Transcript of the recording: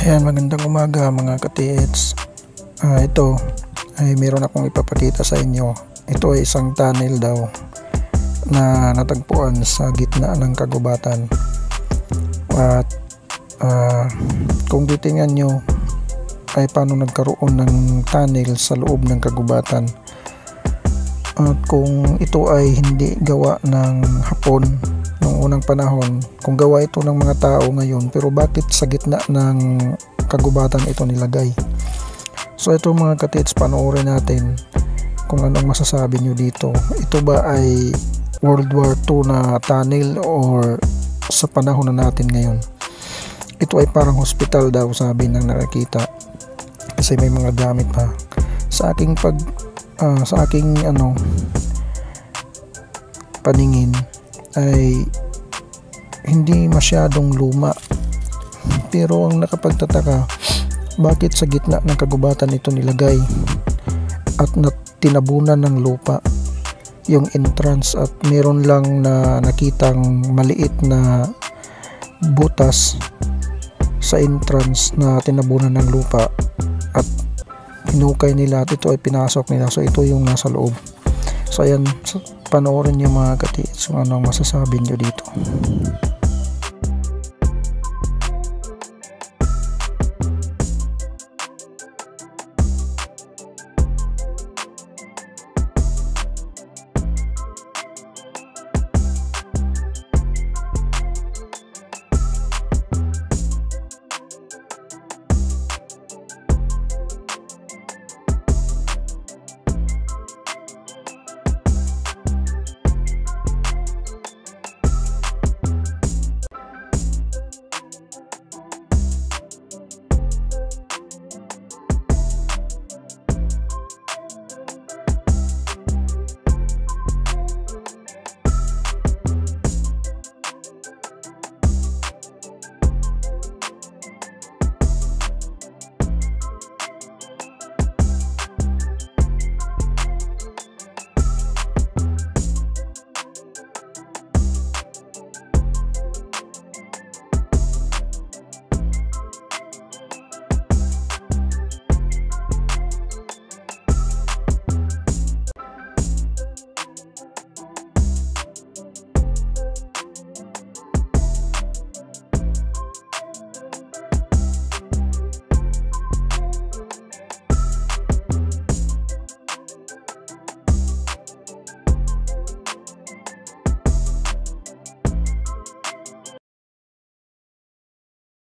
Ayan, magandang umaga mga ka-TH. Ito ay meron akong ipapakita sa inyo. Ito ay isang tunnel daw na natagpuan sa gitna ng kagubatan. At kung titingnan nyo ay paano nagkaroon ng tunnel sa loob ng kagubatan. At kung ito ay hindi gawa ng Hapon noong unang panahon, kung gawa ito ng mga tao ngayon, pero bakit sa gitna ng kagubatan ito nilagay? So ito mga ka-TH, panoorin natin kung anong masasabi nyo dito. Ito ba ay World War II na tunnel or sa panahon na natin ngayon? Ito ay parang hospital daw, sabi ng nakakita, kasi may mga gamit pa. Sa aking paningin ay hindi masyadong luma, pero ang nakapagtataka, bakit sa gitna ng kagubatan ito nilagay at tinabunan ng lupa yung entrance, at meron lang na nakitang maliit na butas sa entrance na tinabunan ng lupa at hinukay nila at ito ay pinasok nila. So ito yung nasa loob. So ayan, panoorin nyo mga ka-TH kung anong masasabi nyo dito.